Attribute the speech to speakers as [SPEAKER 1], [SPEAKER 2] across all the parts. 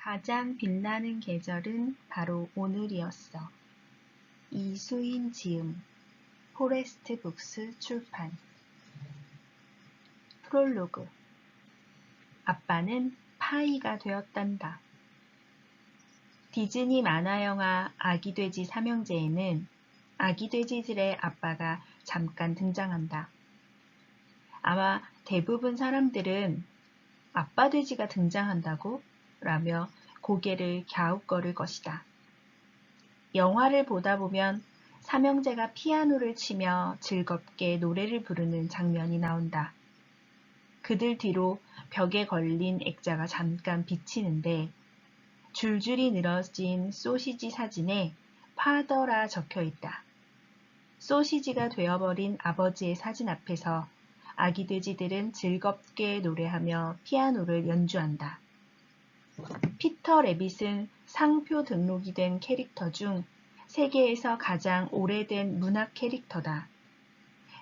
[SPEAKER 1] 가장 빛나는 계절은 바로 오늘이었어. 이수인 지음, 포레스트 북스 출판. 프롤로그. 아빠는 파이가 되었단다. 디즈니 만화영화 아기돼지 삼형제에는 아기돼지들의 아빠가 잠깐 등장한다. 아마 대부분 사람들은 아빠 돼지가 등장한다고? 라며 고개를 갸웃거릴 것이다. 영화를 보다 보면 삼형제가 피아노를 치며 즐겁게 노래를 부르는 장면이 나온다. 그들 뒤로 벽에 걸린 액자가 잠깐 비치는데 줄줄이 늘어진 소시지 사진에 파더라 적혀 있다. 소시지가 되어버린 아버지의 사진 앞에서 아기 돼지들은 즐겁게 노래하며 피아노를 연주한다. 피터 래빗은 상표 등록이 된 캐릭터 중 세계에서 가장 오래된 문학 캐릭터다.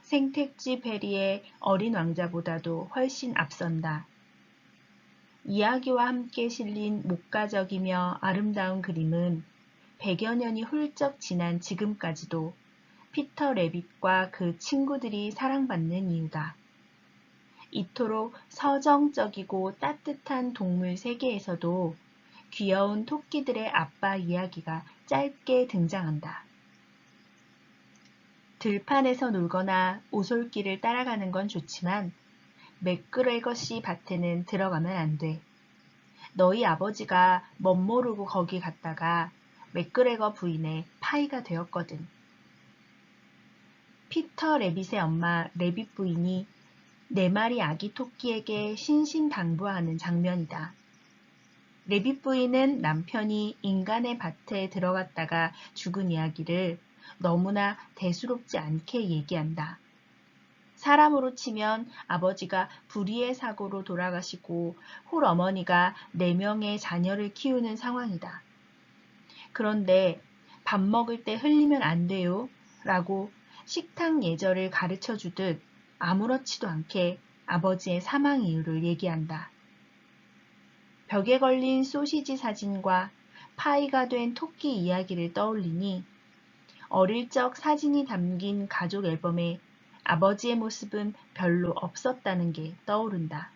[SPEAKER 1] 생택지 페리의 어린 왕자보다도 훨씬 앞선다. 이야기와 함께 실린 목가적이며 아름다운 그림은 100여 년이 훌쩍 지난 지금까지도 피터 래빗과 그 친구들이 사랑받는 이유다. 이토록 서정적이고 따뜻한 동물 세계에서도 귀여운 토끼들의 아빠 이야기가 짧게 등장한다. 들판에서 놀거나 오솔길을 따라가는 건 좋지만 맥그레거씨 밭에는 들어가면 안 돼. 너희 아버지가 멋모르고 거기 갔다가 맥그레거 부인의 파이가 되었거든. 피터 래빗의 엄마 래빗 부인이 4마리 아기 토끼에게 신신당부하는 장면이다. 래빗 부인은 남편이 인간의 밭에 들어갔다가 죽은 이야기를 너무나 대수롭지 않게 얘기한다. 사람으로 치면 아버지가 불의의 사고로 돌아가시고 홀어머니가 4명의 자녀를 키우는 상황이다. 그런데 밥 먹을 때 흘리면 안 돼요 라고 식탁 예절을 가르쳐 주듯 아무렇지도 않게 아버지의 사망 이유를 얘기한다. 벽에 걸린 소시지 사진과 파이가 된 토끼 이야기를 떠올리니 어릴 적 사진이 담긴 가족 앨범에 아버지의 모습은 별로 없었다는 게 떠오른다.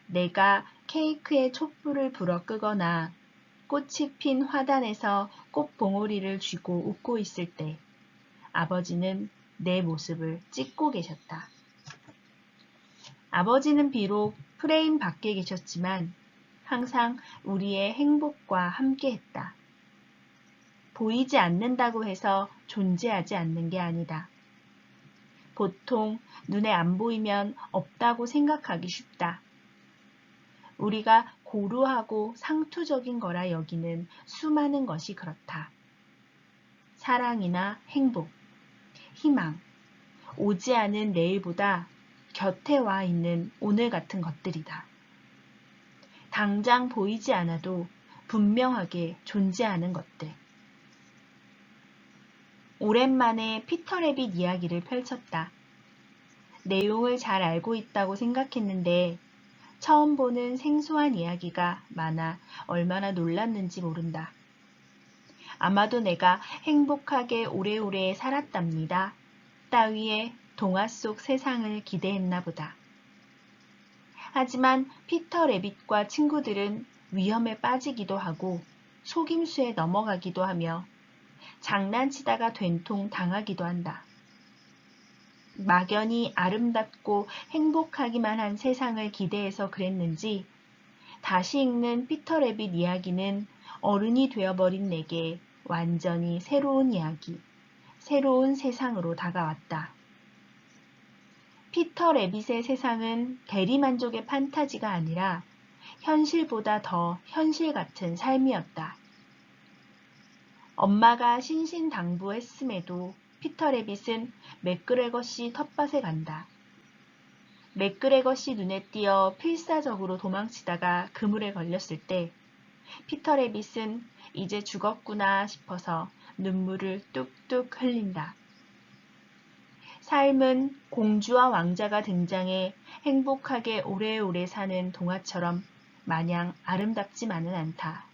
[SPEAKER 1] 내가 케이크에 촛불을 불어 끄거나 꽃이 핀 화단에서 꽃봉오리를 쥐고 웃고 있을 때 아버지는 내 모습을 찍고 계셨다. 아버지는 비록 프레임 밖에 계셨지만 항상 우리의 행복과 함께했다. 보이지 않는다고 해서 존재하지 않는 게 아니다. 보통 눈에 안 보이면 없다고 생각하기 쉽다. 우리가 고루하고 상투적인 거라 여기는 수많은 것이 그렇다. 사랑이나 행복, 희망, 오지 않은 내일보다 곁에 와 있는 오늘 같은 것들이다. 당장 보이지 않아도 분명하게 존재하는 것들. 오랜만에 피터 래빗 이야기를 펼쳤다. 내용을 잘 알고 있다고 생각했는데 처음 보는 생소한 이야기가 많아 얼마나 놀랐는지 모른다. 아마도 내가 행복하게 오래오래 살았답니다. 따위의 동화 속 세상을 기대했나 보다. 하지만 피터 래빗과 친구들은 위험에 빠지기도 하고 속임수에 넘어가기도 하며 장난치다가 된통 당하기도 한다. 막연히 아름답고 행복하기만 한 세상을 기대해서 그랬는지 다시 읽는 피터 래빗 이야기는 어른이 되어버린 내게 완전히 새로운 이야기, 새로운 세상으로 다가왔다. 피터 래빗의 세상은 대리만족의 판타지가 아니라 현실보다 더 현실 같은 삶이었다. 엄마가 신신당부했음에도 피터 래빗은 맥그레거씨 텃밭에 간다. 맥그레거씨 눈에 띄어 필사적으로 도망치다가 그물에 걸렸을 때 피터 래빗은 이제 죽었구나 싶어서 눈물을 뚝뚝 흘린다. 삶은 공주와 왕자가 등장해 행복하게 오래오래 사는 동화처럼 마냥 아름답지만은 않다.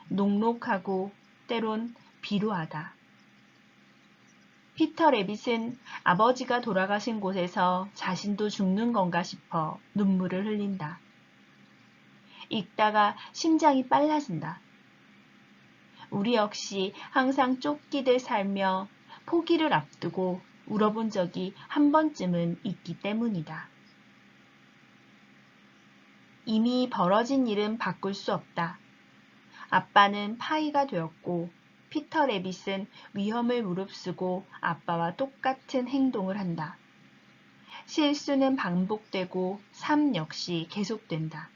[SPEAKER 1] 녹록하고 때론 비루하다. 피터 레빗은 아버지가 돌아가신 곳에서 자신도 죽는 건가 싶어 눈물을 흘린다. 읽다가 심장이 빨라진다. 우리 역시 항상 쫓기듯 살며 포기를 앞두고 울어본 적이 한 번쯤은 있기 때문이다. 이미 벌어진 일은 바꿀 수 없다. 아빠는 파이가 되었고 피터 레빗은 위험을 무릅쓰고 아빠와 똑같은 행동을 한다. 실수는 반복되고 삶 역시 계속된다.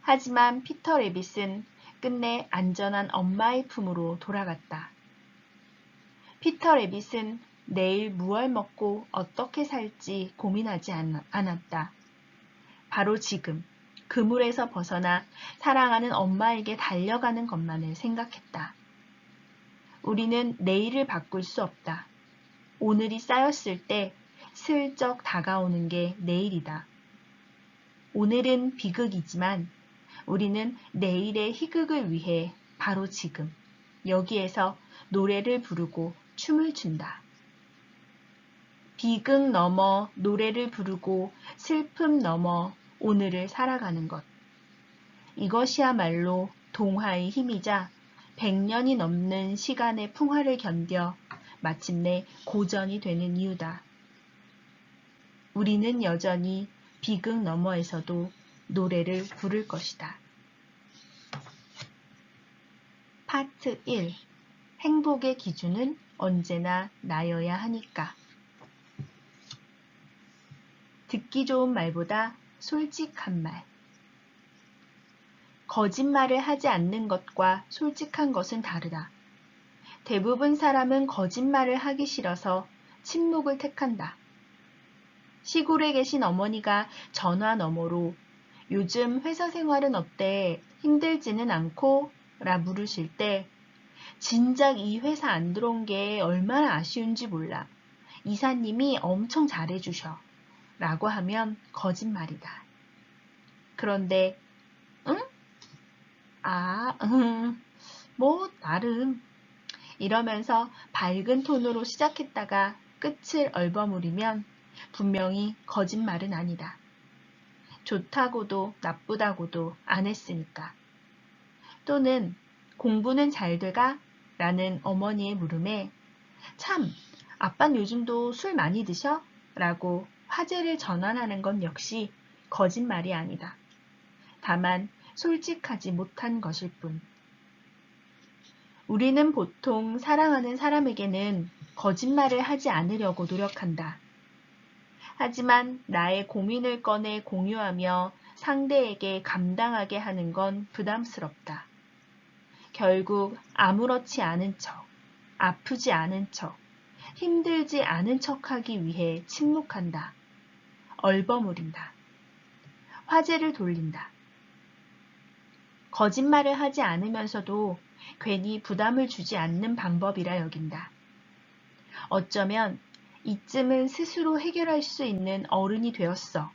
[SPEAKER 1] 하지만 피터 레빗은 끝내 안전한 엄마의 품으로 돌아갔다. 피터 레빗은 내일 무얼 먹고 어떻게 살지 고민하지 않았다. 바로 지금 그물에서 벗어나 사랑하는 엄마에게 달려가는 것만을 생각했다. 우리는 내일을 바꿀 수 없다. 오늘이 쌓였을 때 슬쩍 다가오는 게 내일이다. 오늘은 비극이지만 우리는 내일의 희극을 위해 바로 지금 여기에서 노래를 부르고 춤을 춘다. 비극 넘어 노래를 부르고 슬픔 넘어 오늘을 살아가는 것. 이것이야말로 동화의 힘이자 100년이 넘는 시간의 풍화를 견뎌 마침내 고전이 되는 이유다. 우리는 여전히 비극 너머에서도 노래를 부를 것이다. 파트 1. 행복의 기준은 언제나 나여야 하니까. 듣기 좋은 말보다 솔직한 말. 거짓말을 하지 않는 것과 솔직한 것은 다르다. 대부분 사람은 거짓말을 하기 싫어서 침묵을 택한다. 시골에 계신 어머니가 전화 너머로 요즘 회사 생활은 어때? 힘들지는 않고? 라 물으실 때 진작 이 회사 안 들어온 게 얼마나 아쉬운지 몰라. 이사님이 엄청 잘해주셔. 라고 하면 거짓말이다. 그런데 응? 뭐 나름 이러면서 밝은 톤으로 시작했다가 끝을 얼버무리면 분명히 거짓말은 아니다. 좋다고도 나쁘다고도 안 했으니까. 또는 공부는 잘 돼가? 라는 어머니의 물음에 참, 아빤 요즘도 술 많이 드셔? 라고 화제를 전환하는 건 역시 거짓말이 아니다. 다만 솔직하지 못한 것일 뿐. 우리는 보통 사랑하는 사람에게는 거짓말을 하지 않으려고 노력한다. 하지만 나의 고민을 꺼내 공유하며 상대에게 감당하게 하는 건 부담스럽다. 결국 아무렇지 않은 척, 아프지 않은 척, 힘들지 않은 척하기 위해 침묵한다. 얼버무린다. 화제를 돌린다. 거짓말을 하지 않으면서도 괜히 부담을 주지 않는 방법이라 여긴다. 어쩌면 이쯤은 스스로 해결할 수 있는 어른이 되었어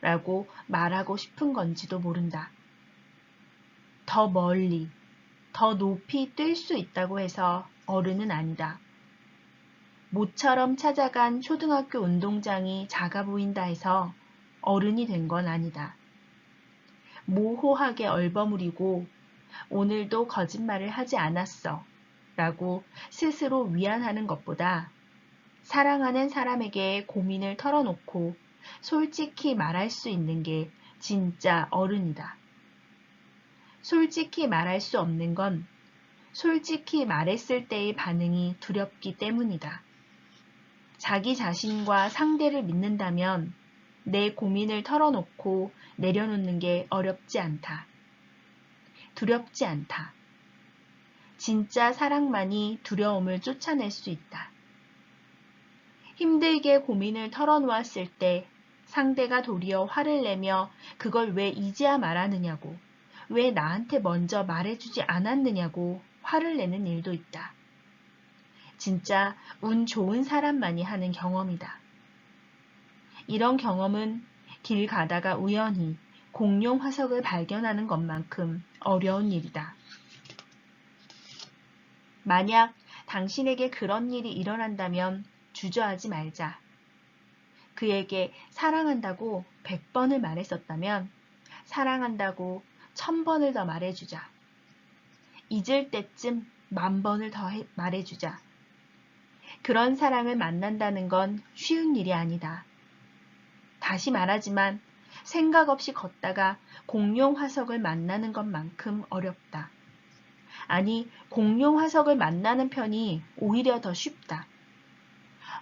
[SPEAKER 1] 라고 말하고 싶은 건지도 모른다. 더 멀리, 더 높이 뛸 수 있다고 해서 어른은 아니다. 모처럼 찾아간 초등학교 운동장이 작아 보인다 해서 어른이 된 건 아니다. 모호하게 얼버무리고 오늘도 거짓말을 하지 않았어 라고 스스로 위안하는 것보다 사랑하는 사람에게 고민을 털어놓고 솔직히 말할 수 있는 게 진짜 어른이다. 솔직히 말할 수 없는 건 솔직히 말했을 때의 반응이 두렵기 때문이다. 자기 자신과 상대를 믿는다면 내 고민을 털어놓고 내려놓는 게 어렵지 않다. 두렵지 않다. 진짜 사랑만이 두려움을 쫓아낼 수 있다. 힘들게 고민을 털어놓았을 때 상대가 도리어 화를 내며 그걸 왜 이제야 말하느냐고, 왜 나한테 먼저 말해주지 않았느냐고 화를 내는 일도 있다. 진짜 운 좋은 사람만이 하는 경험이다. 이런 경험은 길 가다가 우연히 공룡 화석을 발견하는 것만큼 어려운 일이다. 만약 당신에게 그런 일이 일어난다면 주저하지 말자. 그에게 사랑한다고 100번을 말했었다면 사랑한다고 1000번을 더 말해주자. 잊을 때쯤 10,000번을 더 말해주자. 그런 사랑을 만난다는 건 쉬운 일이 아니다. 다시 말하지만 생각 없이 걷다가 공룡 화석을 만나는 것만큼 어렵다. 아니, 공룡 화석을 만나는 편이 오히려 더 쉽다.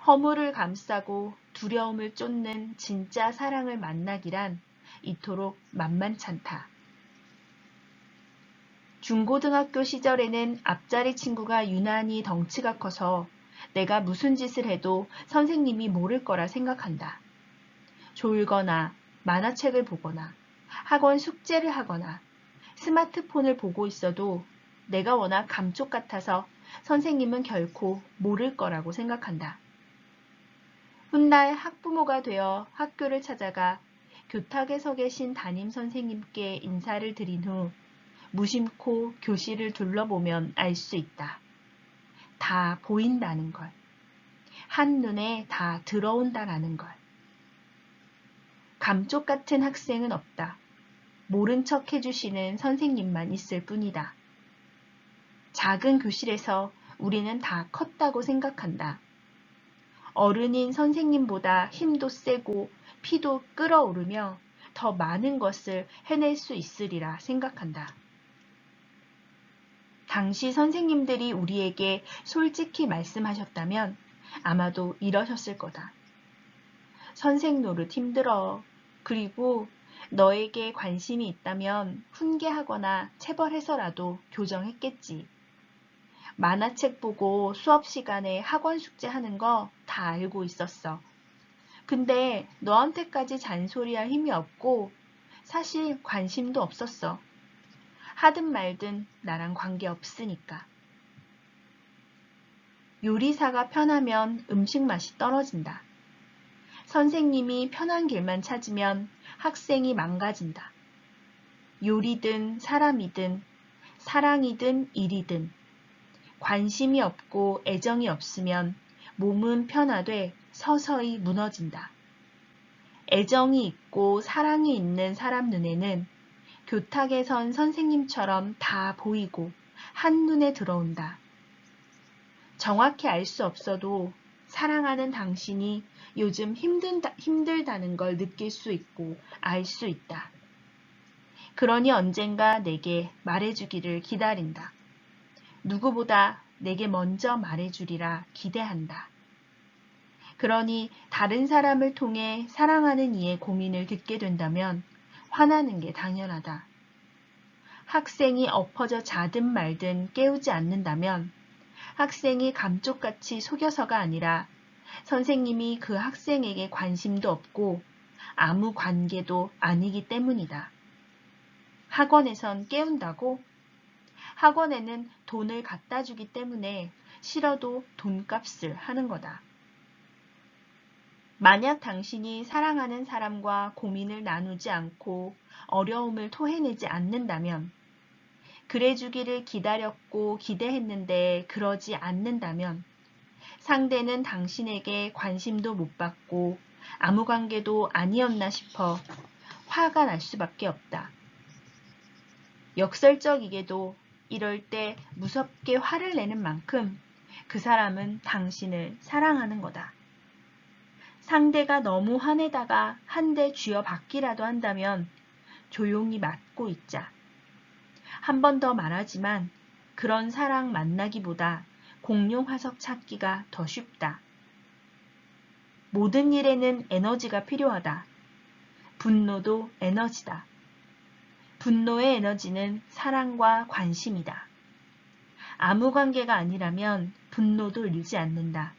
[SPEAKER 1] 허물을 감싸고 두려움을 쫓는 진짜 사랑을 만나기란 이토록 만만찮다. 중고등학교 시절에는 앞자리 친구가 유난히 덩치가 커서 내가 무슨 짓을 해도 선생님이 모를 거라 생각한다. 졸거나 만화책을 보거나 학원 숙제를 하거나 스마트폰을 보고 있어도 내가 워낙 감쪽 같아서 선생님은 결코 모를 거라고 생각한다. 훗날 학부모가 되어 학교를 찾아가 교탁에 서 계신 담임 선생님께 인사를 드린 후 무심코 교실을 둘러보면 알 수 있다. 다 보인다는 걸. 한눈에 다 들어온다라는 걸. 감쪽 같은 학생은 없다. 모른 척 해주시는 선생님만 있을 뿐이다. 작은 교실에서 우리는 다 컸다고 생각한다. 어른인 선생님보다 힘도 세고 피도 끓어오르며 더 많은 것을 해낼 수 있으리라 생각한다. 당시 선생님들이 우리에게 솔직히 말씀하셨다면 아마도 이러셨을 거다. 선생 노릇 힘들어. 그리고 너에게 관심이 있다면 훈계하거나 체벌해서라도 교정했겠지. 만화책 보고 수업 시간에 학원 숙제하는 거 다 알고 있었어. 근데 너한테까지 잔소리할 힘이 없고 사실 관심도 없었어. 하든 말든 나랑 관계 없으니까. 요리사가 편하면 음식 맛이 떨어진다. 선생님이 편한 길만 찾으면 학생이 망가진다. 요리든 사람이든 사랑이든 일이든 관심이 없고 애정이 없으면 몸은 편하되 서서히 무너진다. 애정이 있고 사랑이 있는 사람 눈에는 교탁에 선 선생님처럼 다 보이고 한눈에 들어온다. 정확히 알 수 없어도 사랑하는 당신이 요즘 힘들다는 걸 느낄 수 있고 알 수 있다. 그러니 언젠가 내게 말해주기를 기다린다. 누구보다 내게 먼저 말해주리라 기대한다. 그러니 다른 사람을 통해 사랑하는 이의 고민을 듣게 된다면 화나는 게 당연하다. 학생이 엎어져 자든 말든 깨우지 않는다면 학생이 감쪽같이 속여서가 아니라 선생님이 그 학생에게 관심도 없고 아무 관계도 아니기 때문이다. 학원에선 깨운다고? 학원에는 돈을 갖다 주기 때문에 싫어도 돈값을 하는 거다. 만약 당신이 사랑하는 사람과 고민을 나누지 않고 어려움을 토해내지 않는다면, 그래주기를 기다렸고 기대했는데 그러지 않는다면 상대는 당신에게 관심도 못 받고 아무 관계도 아니었나 싶어 화가 날 수밖에 없다. 역설적이게도 이럴 때 무섭게 화를 내는 만큼 그 사람은 당신을 사랑하는 거다. 상대가 너무 화내다가 한 대 쥐어박기라도 한다면 조용히 맞고 있자. 한 번 더 말하지만 그런 사랑 만나기보다 공룡 화석 찾기가 더 쉽다. 모든 일에는 에너지가 필요하다. 분노도 에너지다. 분노의 에너지는 사랑과 관심이다. 아무 관계가 아니라면 분노도 일지 않는다.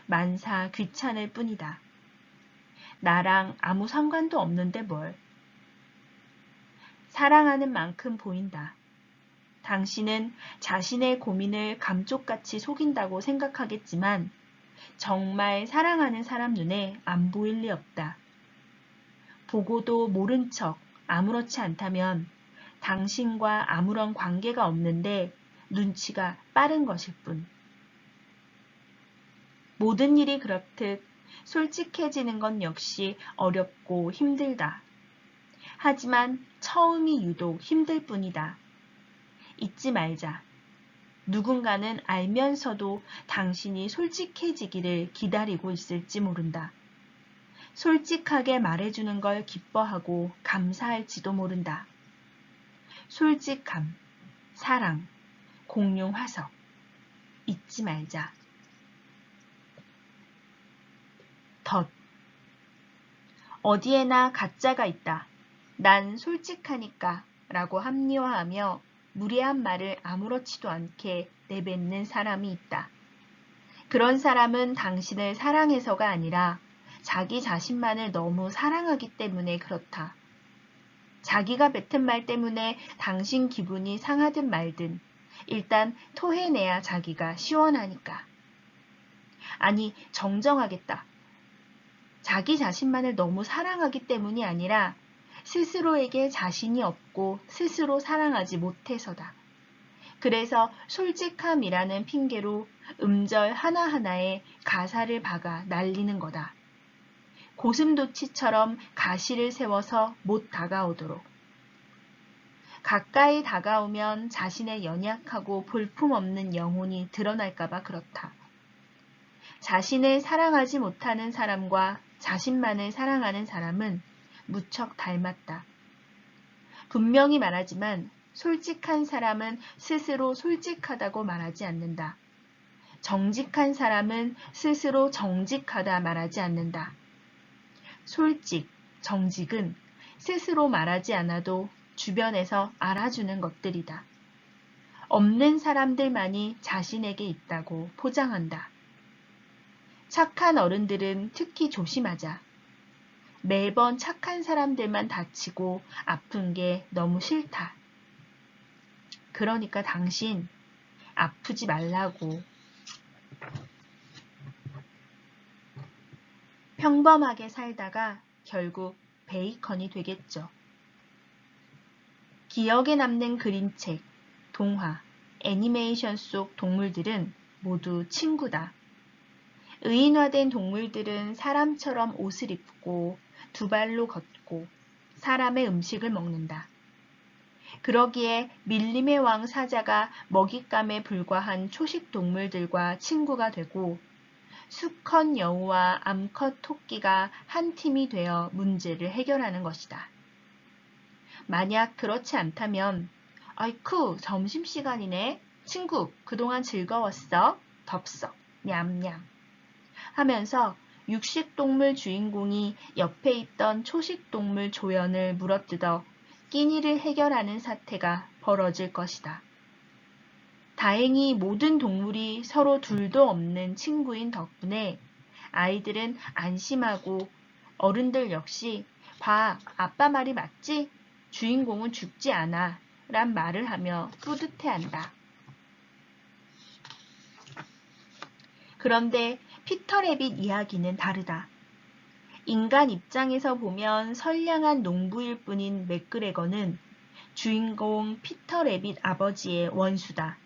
[SPEAKER 1] 만사 귀찮을 뿐이다. 나랑 아무 상관도 없는데 뭘. 사랑하는 만큼 보인다. 당신은 자신의 고민을 감쪽같이 속인다고 생각하겠지만 정말 사랑하는 사람 눈에 안 보일 리 없다. 보고도 모른 척 아무렇지 않다면 당신과 아무런 관계가 없는데 눈치가 빠른 것일 뿐. 모든 일이 그렇듯 솔직해지는 건 역시 어렵고 힘들다. 하지만 처음이 유독 힘들 뿐이다. 잊지 말자. 누군가는 알면서도 당신이 솔직해지기를 기다리고 있을지 모른다. 솔직하게 말해주는 걸 기뻐하고 감사할지도 모른다. 솔직함, 사랑, 공룡 화석. 잊지 말자. 덧. 어디에나 가짜가 있다. 난 솔직하니까 라고 합리화하며 무례한 말을 아무렇지도 않게 내뱉는 사람이 있다. 그런 사람은 당신을 사랑해서가 아니라 자기 자신만을 너무 사랑하기 때문에 그렇다. 자기가 뱉은 말 때문에 당신 기분이 상하든 말든 일단 토해내야 자기가 시원하니까. 아니, 정정하겠다. 자기 자신만을 너무 사랑하기 때문이 아니라 스스로에게 자신이 없고 스스로 사랑하지 못해서다. 그래서 솔직함이라는 핑계로 음절 하나하나에 가사를 박아 날리는 거다. 고슴도치처럼 가시를 세워서 못 다가오도록. 가까이 다가오면 자신의 연약하고 볼품없는 영혼이 드러날까봐 그렇다. 자신을 사랑하지 못하는 사람과 자신만을 사랑하는 사람은 무척 닮았다. 분명히 말하지만 솔직한 사람은 스스로 솔직하다고 말하지 않는다. 정직한 사람은 스스로 정직하다 말하지 않는다. 솔직, 정직은 스스로 말하지 않아도 주변에서 알아주는 것들이다. 없는 사람들만이 자신에게 있다고 포장한다. 착한 어른들은 특히 조심하자. 매번 착한 사람들만 다치고 아픈 게 너무 싫다. 그러니까 당신 아프지 말라고. 평범하게 살다가 결국 베이컨이 되겠죠. 기억에 남는 그림책, 동화, 애니메이션 속 동물들은 모두 친구다. 의인화된 동물들은 사람처럼 옷을 입고 두 발로 걷고 사람의 음식을 먹는다. 그러기에 밀림의 왕 사자가 먹잇감에 불과한 초식 동물들과 친구가 되고 수컷 여우와 암컷 토끼가 한 팀이 되어 문제를 해결하는 것이다. 만약 그렇지 않다면 아이쿠 점심시간이네. 친구 그동안 즐거웠어. 덥석 냠냠 하면서 육식동물 주인공이 옆에 있던 초식동물 조연을 물어뜯어 끼니를 해결하는 사태가 벌어질 것이다. 다행히 모든 동물이 서로 둘도 없는 친구인 덕분에 아이들은 안심하고 어른들 역시 봐, 아빠 말이 맞지? 주인공은 죽지 않아 란 말을 하며 뿌듯해한다. 그런데 피터 래빗 이야기는 다르다. 인간 입장에서 보면 선량한 농부일 뿐인 맥그레거는 주인공 피터 래빗 아버지의 원수다.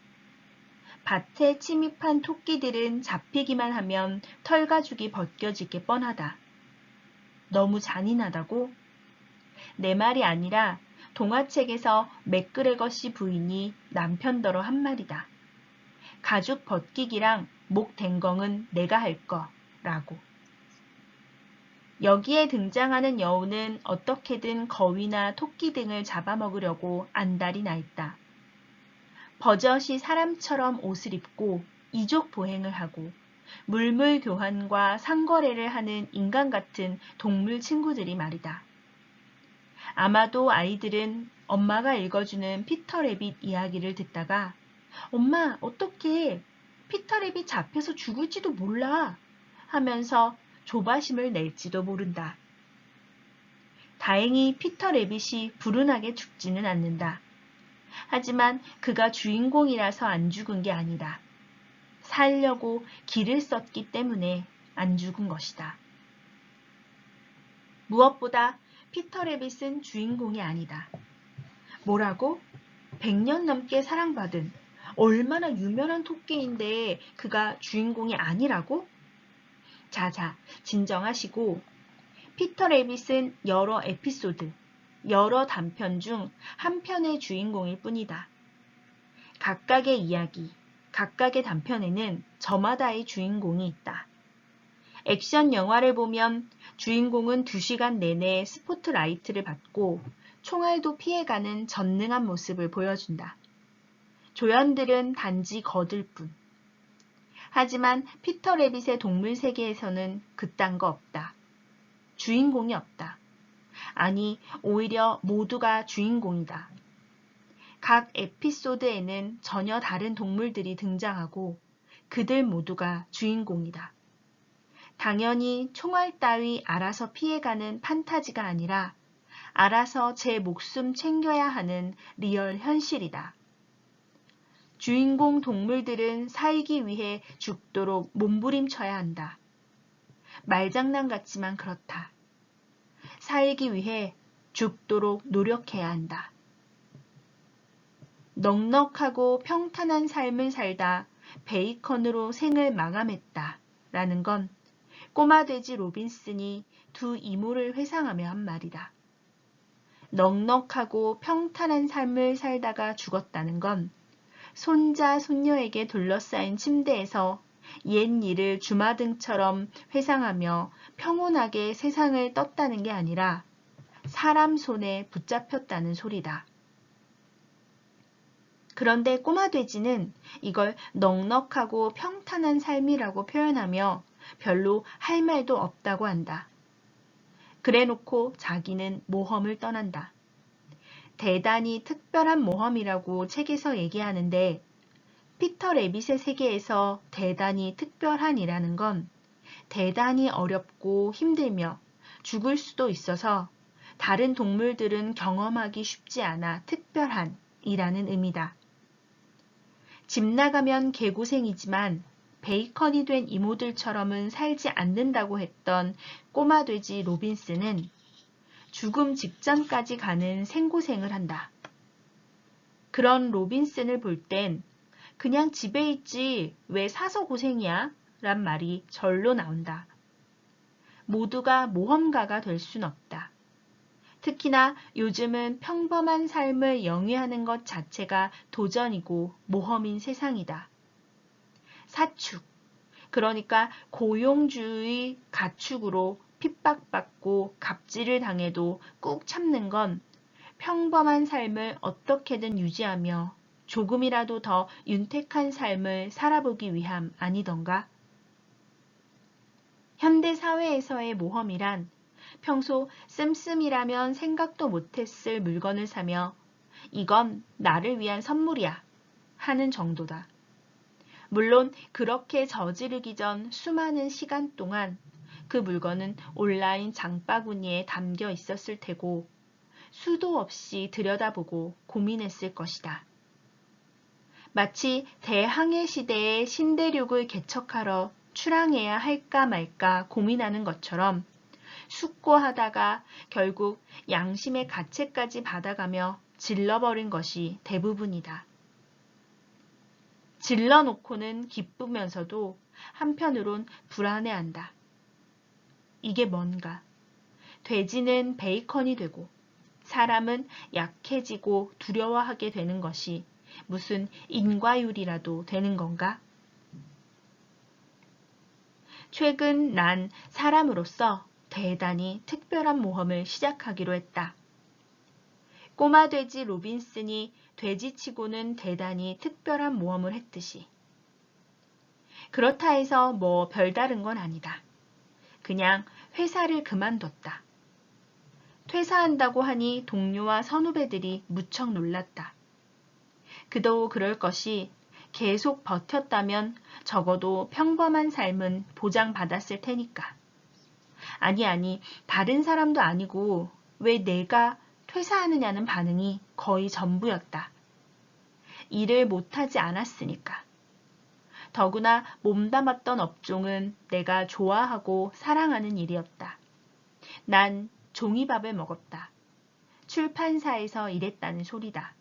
[SPEAKER 1] 밭에 침입한 토끼들은 잡히기만 하면 털가죽이 벗겨지게 뻔하다. 너무 잔인하다고? 내 말이 아니라 동화책에서 맥그레거 씨 부인이 남편더러 한 말이다. 가죽 벗기기랑 목 댕검은 내가 할 거라고. 여기에 등장하는 여우는 어떻게든 거위나 토끼 등을 잡아먹으려고 안달이 나 있다. 버젓이 사람처럼 옷을 입고 이족 보행을 하고 물물 교환과 상거래를 하는 인간 같은 동물 친구들이 말이다. 아마도 아이들은 엄마가 읽어주는 피터 래빗 이야기를 듣다가 엄마 어떡해 피터 래빗 잡혀서 죽을지도 몰라 하면서 조바심을 낼지도 모른다. 다행히 피터 래빗이 불운하게 죽지는 않는다. 하지만 그가 주인공이라서 안 죽은 게 아니다. 살려고 길을 썼기 때문에 안 죽은 것이다. 무엇보다 피터 레빗은 주인공이 아니다. 뭐라고? 100년 넘게 사랑받은 얼마나 유명한 토끼인데 그가 주인공이 아니라고? 자자, 진정하시고 피터 레빗은 여러 에피소드, 여러 단편 중 한 편의 주인공일 뿐이다. 각각의 이야기, 각각의 단편에는 저마다의 주인공이 있다. 액션 영화를 보면 주인공은 2시간 내내 스포트라이트를 받고 총알도 피해가는 전능한 모습을 보여준다. 조연들은 단지 거들 뿐. 하지만 피터 레빗의 동물 세계에서는 그딴 거 없다. 주인공이 없다. 아니, 오히려 모두가 주인공이다. 각 에피소드에는 전혀 다른 동물들이 등장하고 그들 모두가 주인공이다. 당연히 총알 따위 알아서 피해가는 판타지가 아니라 알아서 제 목숨 챙겨야 하는 리얼 현실이다. 주인공 동물들은 살기 위해 죽도록 몸부림쳐야 한다. 말장난 같지만 그렇다. 살기 위해 죽도록 노력해야 한다. 넉넉하고 평탄한 삶을 살다 베이컨으로 생을 마감했다. 라는 건 꼬마 돼지 로빈슨이 두 이모를 회상하며 한 말이다. 넉넉하고 평탄한 삶을 살다가 죽었다는 건 손자, 손녀에게 둘러싸인 침대에서 옛 일을 주마등처럼 회상하며 평온하게 세상을 떴다는 게 아니라 사람 손에 붙잡혔다는 소리다. 그런데 꼬마 돼지는 이걸 넉넉하고 평탄한 삶이라고 표현하며 별로 할 말도 없다고 한다. 그래놓고 자기는 모험을 떠난다. 대단히 특별한 모험이라고 책에서 얘기하는데 피터 레빗의 세계에서 대단히 특별한이라는 건 대단히 어렵고 힘들며 죽을 수도 있어서 다른 동물들은 경험하기 쉽지 않아 특별한이라는 의미다. 집 나가면 개고생이지만 베이컨이 된 이모들처럼은 살지 않는다고 했던 꼬마 돼지 로빈슨은 죽음 직전까지 가는 생고생을 한다. 그런 로빈슨을 볼 땐 그냥 집에 있지 왜 사서 고생이야? 란 말이 절로 나온다. 모두가 모험가가 될 순 없다. 특히나 요즘은 평범한 삶을 영위하는 것 자체가 도전이고 모험인 세상이다. 사축, 그러니까 고용주의 가축으로 핍박받고 갑질을 당해도 꾹 참는 건 평범한 삶을 어떻게든 유지하며 조금이라도 더 윤택한 삶을 살아보기 위함 아니던가? 현대 사회에서의 모험이란 평소 씀씀이라면 생각도 못했을 물건을 사며 이건 나를 위한 선물이야 하는 정도다. 물론 그렇게 저지르기 전 수많은 시간 동안 그 물건은 온라인 장바구니에 담겨 있었을 테고 수도 없이 들여다보고 고민했을 것이다. 마치 대항해 시대의 신대륙을 개척하러 출항해야 할까 말까 고민하는 것처럼 숙고하다가 결국 양심의 가책까지 받아가며 질러버린 것이 대부분이다. 질러놓고는 기쁘면서도 한편으론 불안해한다. 이게 뭔가? 돼지는 베이컨이 되고 사람은 약해지고 두려워하게 되는 것이 무슨 인과율이라도 되는 건가? 최근 난 사람으로서 대단히 특별한 모험을 시작하기로 했다. 꼬마 돼지 로빈슨이 돼지치고는 대단히 특별한 모험을 했듯이. 그렇다 해서 뭐 별다른 건 아니다. 그냥 회사를 그만뒀다. 퇴사한다고 하니 동료와 선후배들이 무척 놀랐다. 그도 그럴 것이 계속 버텼다면 적어도 평범한 삶은 보장받았을 테니까. 아니, 다른 사람도 아니고 왜 내가 퇴사하느냐는 반응이 거의 전부였다. 일을 못하지 않았으니까. 더구나 몸담았던 업종은 내가 좋아하고 사랑하는 일이었다. 난 종이밥을 먹었다. 출판사에서 일했다는 소리다.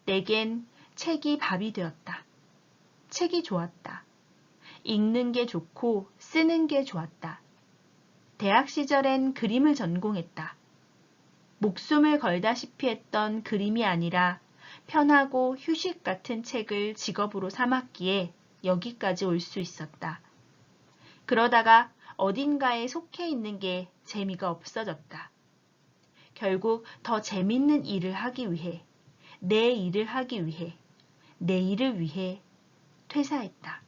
[SPEAKER 1] 내겐 책이 밥이 되었다. 책이 좋았다. 읽는 게 좋고 쓰는 게 좋았다. 대학 시절엔 그림을 전공했다. 목숨을 걸다시피 했던 그림이 아니라 편하고 휴식 같은 책을 직업으로 삼았기에 여기까지 올 수 있었다. 그러다가 어딘가에 속해 있는 게 재미가 없어졌다. 결국 더 재밌는 일을 하기 위해, 내 일을 하기 위해, 내 일을 위해 퇴사했다.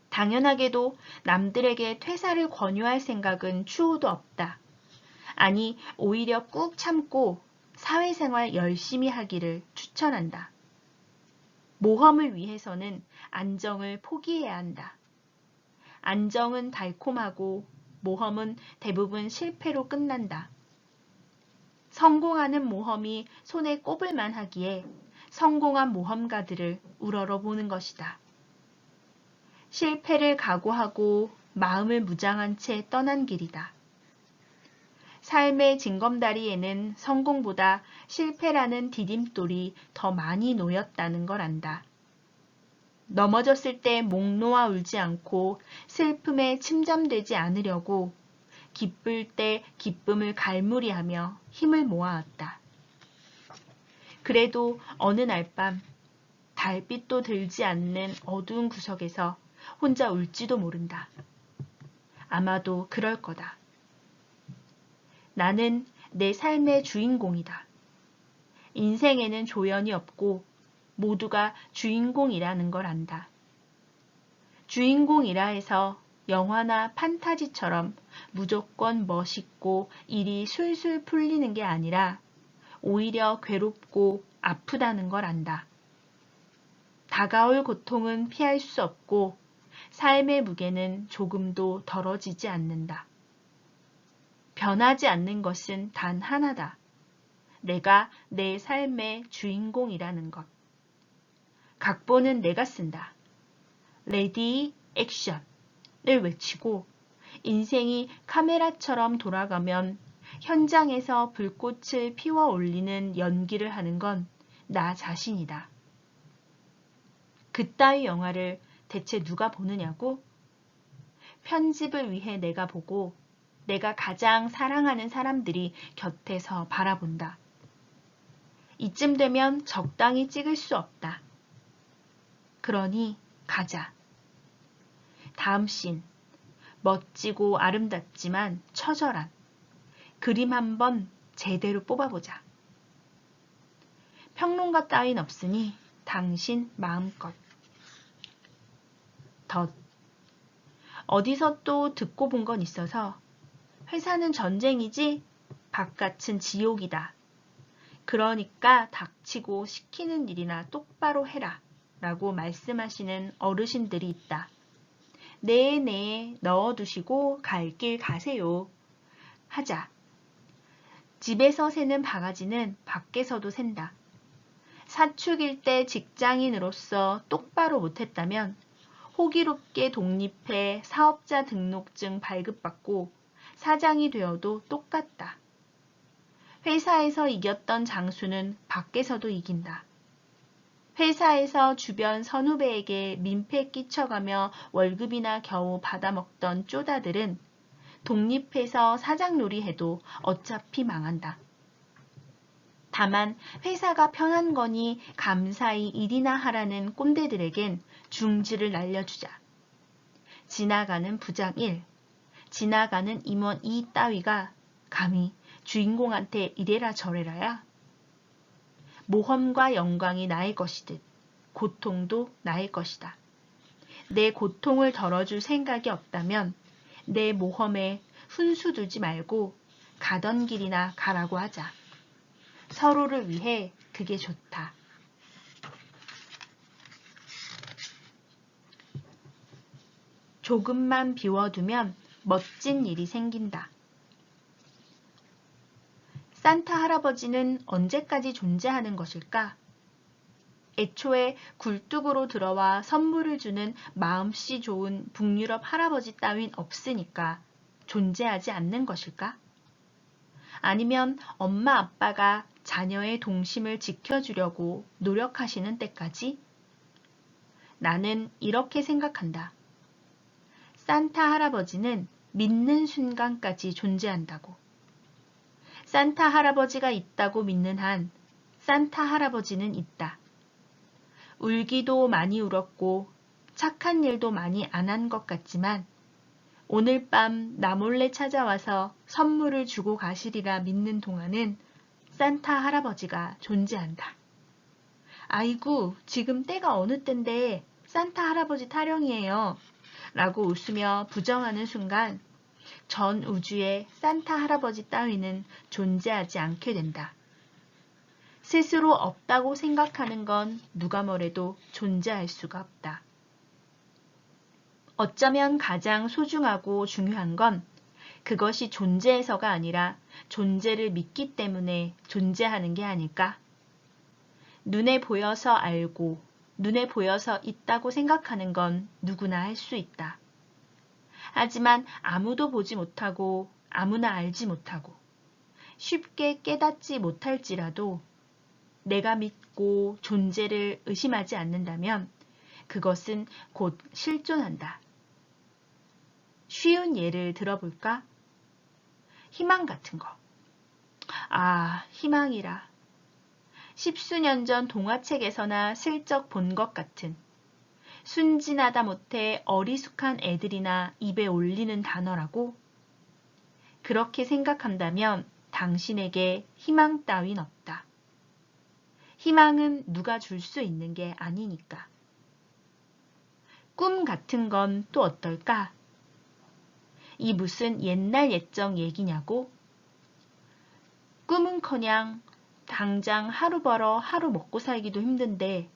[SPEAKER 1] 당연하게도 남들에게 퇴사를 권유할 생각은 추호도 없다. 아니, 오히려 꾹 참고 사회생활 열심히 하기를 추천한다. 모험을 위해서는 안정을 포기해야 한다. 안정은 달콤하고 모험은 대부분 실패로 끝난다. 성공하는 모험이 손에 꼽을 만하기에 성공한 모험가들을 우러러보는 것이다. 실패를 각오하고 마음을 무장한 채 떠난 길이다. 삶의 징검다리에는 성공보다 실패라는 디딤돌이 더 많이 놓였다는 걸 안다. 넘어졌을 때 목 놓아 울지 않고 슬픔에 침잠되지 않으려고 기쁠 때 기쁨을 갈무리하며 힘을 모아왔다. 그래도 어느 날 밤 달빛도 들지 않는 어두운 구석에서 혼자 울지도 모른다. 아마도 그럴 거다. 나는 내 삶의 주인공이다. 인생에는 조연이 없고 모두가 주인공이라는 걸 안다. 주인공이라 해서 영화나 판타지처럼 무조건 멋있고 일이 술술 풀리는 게 아니라 오히려 괴롭고 아프다는 걸 안다. 다가올 고통은 피할 수 없고 삶의 무게는 조금도 덜어지지 않는다. 변하지 않는 것은 단 하나다. 내가 내 삶의 주인공이라는 것. 각본은 내가 쓴다. 레디 액션을 외치고 인생이 카메라처럼 돌아가면 현장에서 불꽃을 피워 올리는 연기를 하는 건 나 자신이다. 그따위 영화를 대체 누가 보느냐고? 편집을 위해 내가 보고 내가 가장 사랑하는 사람들이 곁에서 바라본다. 이쯤 되면 적당히 찍을 수 없다. 그러니 가자. 다음 씬. 멋지고 아름답지만 처절한 그림 한번 제대로 뽑아보자. 평론가 따윈 없으니 당신 마음껏. 덧. 어디서 또 듣고 본 건 있어서 회사는 전쟁이지 바깥은 지옥이다. 그러니까 닥치고 시키는 일이나 똑바로 해라 라고 말씀하시는 어르신들이 있다. 네네 넣어두시고 갈 길 가세요. 하자. 집에서 새는 바가지는 밖에서도 샌다. 사축일 때 직장인으로서 똑바로 못했다면 호기롭게 독립해 사업자 등록증 발급받고 사장이 되어도 똑같다. 회사에서 이겼던 장수는 밖에서도 이긴다. 회사에서 주변 선후배에게 민폐 끼쳐가며 월급이나 겨우 받아먹던 쪼다들은 독립해서 사장놀이 해도 어차피 망한다. 다만 회사가 편한 거니 감사히 일이나 하라는 꼰대들에겐 중지를 날려주자. 지나가는 부장 1, 지나가는 임원 2 따위가 감히 주인공한테 이래라 저래라야? 모험과 영광이 나의 것이듯 고통도 나의 것이다. 내 고통을 덜어줄 생각이 없다면 내 모험에 훈수 두지 말고 가던 길이나 가라고 하자. 서로를 위해 그게 좋다. 조금만 비워두면 멋진 일이 생긴다. 산타 할아버지는 언제까지 존재하는 것일까? 애초에 굴뚝으로 들어와 선물을 주는 마음씨 좋은 북유럽 할아버지 따윈 없으니까 존재하지 않는 것일까? 아니면 엄마 아빠가 자녀의 동심을 지켜주려고 노력하시는 때까지? 나는 이렇게 생각한다. 산타 할아버지는 믿는 순간까지 존재한다고. 산타 할아버지가 있다고 믿는 한 산타 할아버지는 있다. 울기도 많이 울었고 착한 일도 많이 안 한 것 같지만 오늘 밤 나 몰래 찾아와서 선물을 주고 가시리라 믿는 동안은 산타 할아버지가 존재한다. 아이고, 지금 때가 어느 때인데 산타 할아버지 타령이에요. 라고 웃으며 부정하는 순간 전 우주에 산타 할아버지 따위는 존재하지 않게 된다. 스스로 없다고 생각하는 건 누가 뭐래도 존재할 수가 없다. 어쩌면 가장 소중하고 중요한 건 그것이 존재해서가 아니라 존재를 믿기 때문에 존재하는 게 아닐까? 눈에 보여서 알고, 눈에 보여서 있다고 생각하는 건 누구나 할 수 있다. 하지만 아무도 보지 못하고 아무나 알지 못하고 쉽게 깨닫지 못할지라도 내가 믿고 존재를 의심하지 않는다면 그것은 곧 실존한다. 쉬운 예를 들어볼까? 희망 같은 거. 아, 희망이라. 십수년 전 동화책에서나 슬쩍 본 것 같은 순진하다 못해 어리숙한 애들이나 입에 올리는 단어라고? 그렇게 생각한다면 당신에게 희망 따윈 없다. 희망은 누가 줄 수 있는 게 아니니까. 꿈 같은 건 또 어떨까? 이 무슨 옛날 옛적 얘기냐고? 꿈은커녕 당장 하루 벌어 하루 먹고 살기도 힘든데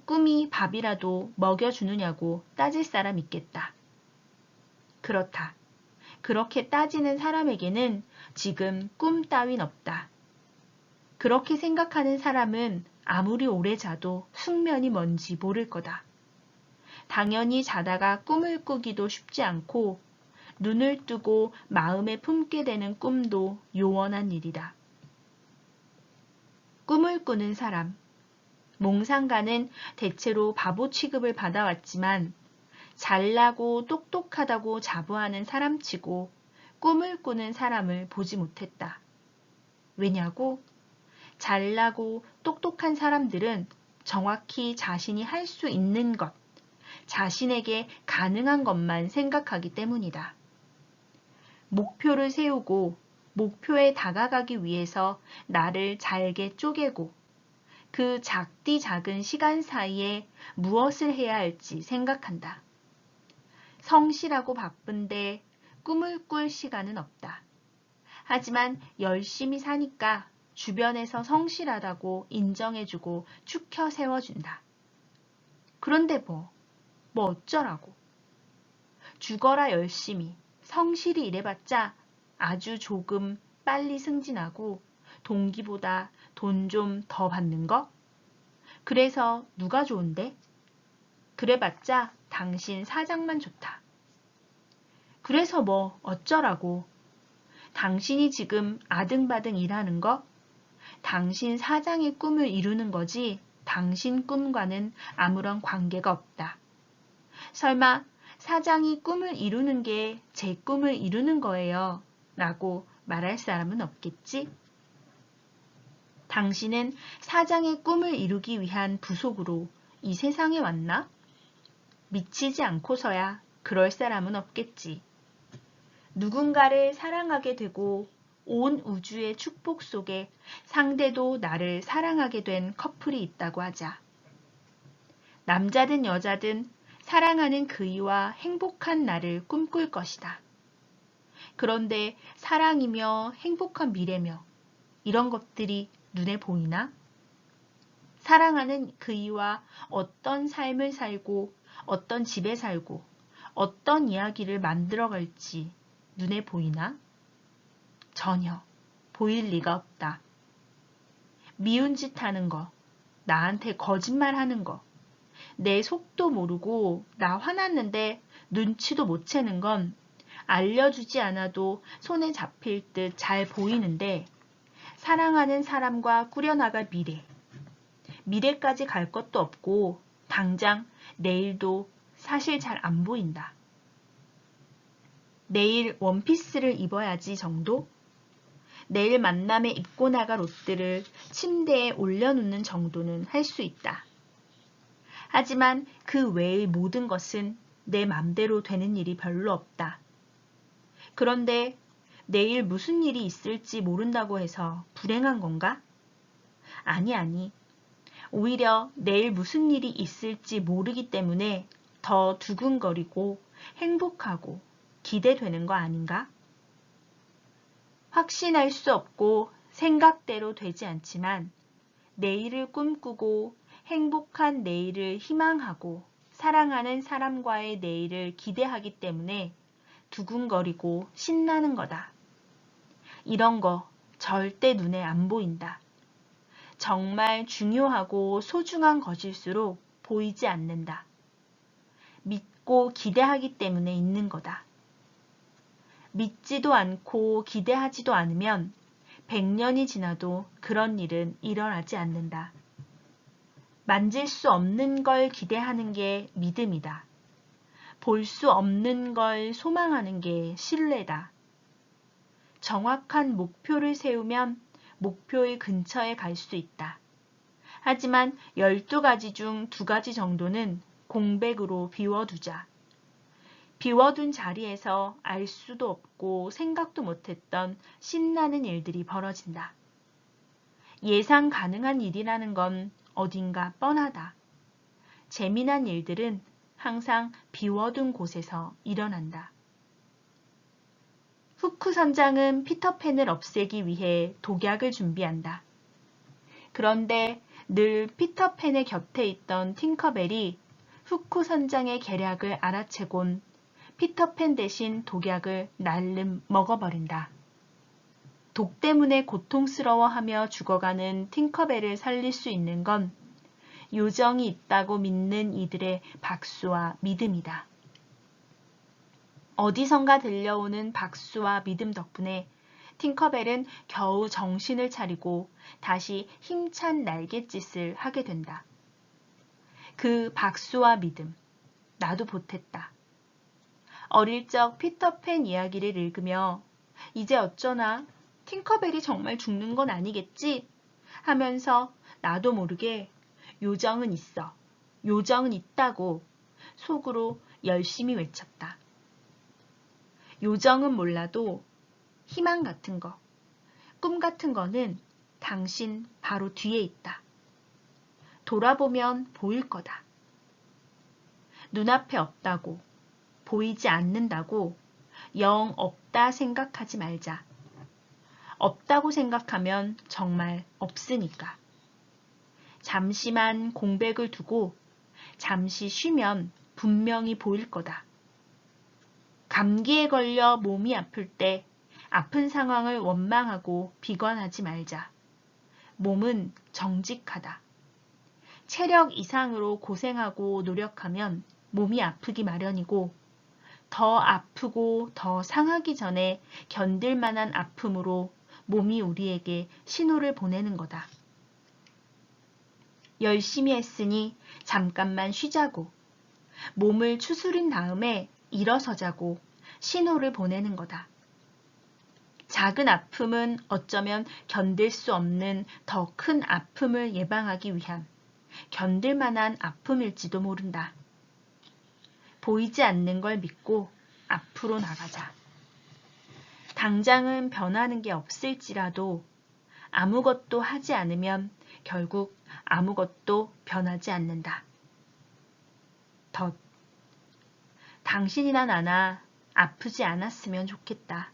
[SPEAKER 1] 꿈이 밥이라도 먹여주느냐고 따질 사람 있겠다. 그렇다. 그렇게 따지는 사람에게는 지금 꿈 따윈 없다. 그렇게 생각하는 사람은 아무리 오래 자도 숙면이 뭔지 모를 거다. 당연히 자다가 꿈을 꾸기도 쉽지 않고 눈을 뜨고 마음에 품게 되는 꿈도 요원한 일이다. 꿈을 꾸는 사람. 몽상가는 대체로 바보 취급을 받아왔지만 잘나고 똑똑하다고 자부하는 사람치고 꿈을 꾸는 사람을 보지 못했다. 왜냐고? 잘나고 똑똑한 사람들은 정확히 자신이 할 수 있는 것, 자신에게 가능한 것만 생각하기 때문이다. 목표를 세우고 목표에 다가가기 위해서 나를 잘게 쪼개고 그 작디 작은 시간 사이에 무엇을 해야 할지 생각한다. 성실하고 바쁜데 꿈을 꿀 시간은 없다. 하지만 열심히 사니까 주변에서 성실하다고 인정해주고 축혀 세워준다. 그런데 뭐 어쩌라고. 죽어라 열심히 성실히 일해봤자 아주 조금 빨리 승진하고 동기보다 돈 좀 더 받는 거? 그래서 누가 좋은데? 그래봤자 당신 사장만 좋다. 그래서 뭐 어쩌라고. 당신이 지금 아등바등 일하는 거? 당신 사장의 꿈을 이루는 거지 당신 꿈과는 아무런 관계가 없다. 설마 사장이 꿈을 이루는 게 제 꿈을 이루는 거예요 라고 말할 사람은 없겠지? 당신은 사장의 꿈을 이루기 위한 부속으로 이 세상에 왔나? 미치지 않고서야 그럴 사람은 없겠지. 누군가를 사랑하게 되고 온 우주의 축복 속에 상대도 나를 사랑하게 된 커플이 있다고 하자. 남자든 여자든 사랑하는 그이와 행복한 나를 꿈꿀 것이다. 그런데 사랑이며 행복한 미래며 이런 것들이 눈에 보이나? 사랑하는 그이와 어떤 삶을 살고 어떤 집에 살고 어떤 이야기를 만들어갈지 눈에 보이나? 전혀 보일 리가 없다. 미운 짓 하는 거, 나한테 거짓말 하는 거, 내 속도 모르고 나 화났는데 눈치도 못 채는 건 알려주지 않아도 손에 잡힐 듯 잘 보이는데 사랑하는 사람과 꾸려나갈 미래까지 갈 것도 없고 당장 내일도 사실 잘 안 보인다. 내일 원피스를 입어야지 정도? 내일 만남에 입고 나갈 옷들을 침대에 올려놓는 정도는 할 수 있다. 하지만 그 외의 모든 것은 내 맘대로 되는 일이 별로 없다. 그런데 내일 무슨 일이 있을지 모른다고 해서 불행한 건가? 아니. 오히려 내일 무슨 일이 있을지 모르기 때문에 더 두근거리고 행복하고 기대되는 거 아닌가? 확신할 수 없고 생각대로 되지 않지만 내일을 꿈꾸고 행복한 내일을 희망하고 사랑하는 사람과의 내일을 기대하기 때문에 두근거리고 신나는 거다. 이런 거 절대 눈에 안 보인다. 정말 중요하고 소중한 것일수록 보이지 않는다. 믿고 기대하기 때문에 있는 거다. 믿지도 않고 기대하지도 않으면 100년이 지나도 그런 일은 일어나지 않는다. 만질 수 없는 걸 기대하는 게 믿음이다. 볼 수 없는 걸 소망하는 게 신뢰다. 정확한 목표를 세우면 목표의 근처에 갈 수 있다. 하지만 12가지 중 2가지 정도는 공백으로 비워두자. 비워둔 자리에서 알 수도 없고 생각도 못했던 신나는 일들이 벌어진다. 예상 가능한 일이라는 건 어딘가 뻔하다. 재미난 일들은 항상 비워둔 곳에서 일어난다. 후크 선장은 피터팬을 없애기 위해 독약을 준비한다. 그런데 늘 피터팬의 곁에 있던 팅커벨이 후크 선장의 계략을 알아채곤 피터팬 대신 독약을 날름 먹어버린다. 독 때문에 고통스러워하며 죽어가는 팅커벨을 살릴 수 있는 건 요정이 있다고 믿는 이들의 박수와 믿음이다. 어디선가 들려오는 박수와 믿음 덕분에 팅커벨은 겨우 정신을 차리고 다시 힘찬 날갯짓을 하게 된다. 그 박수와 믿음, 나도 보탰다. 어릴 적 피터팬 이야기를 읽으며 이제 어쩌나 팅커벨이 정말 죽는 건 아니겠지? 하면서 나도 모르게 요정은 있어, 요정은 있다고 속으로 열심히 외쳤다. 요정은 몰라도 희망 같은 거, 꿈 같은 거는 당신 바로 뒤에 있다. 돌아보면 보일 거다. 눈앞에 없다고, 보이지 않는다고 영 없다 생각하지 말자. 없다고 생각하면 정말 없으니까. 잠시만 공백을 두고 잠시 쉬면 분명히 보일 거다. 감기에 걸려 몸이 아플 때 아픈 상황을 원망하고 비관하지 말자. 몸은 정직하다. 체력 이상으로 고생하고 노력하면 몸이 아프기 마련이고 더 아프고 더 상하기 전에 견딜 만한 아픔으로 몸이 우리에게 신호를 보내는 거다. 열심히 했으니 잠깐만 쉬자고, 몸을 추스린 다음에 일어서자고 신호를 보내는 거다. 작은 아픔은 어쩌면 견딜 수 없는 더 큰 아픔을 예방하기 위한 견딜 만한 아픔일지도 모른다. 보이지 않는 걸 믿고 앞으로 나가자. 당장은 변하는 게 없을지라도 아무것도 하지 않으면 결국 아무것도 변하지 않는다. 당신이나 나나 아프지 않았으면 좋겠다.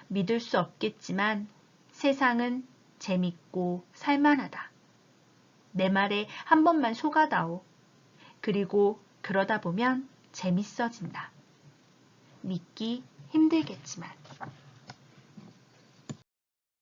[SPEAKER 1] 믿을 수 없겠지만 세상은 재밌고 살만하다. 내 말에 한 번만 속아다오. 그리고 그러다 보면 재밌어진다. 믿기 힘들겠지만.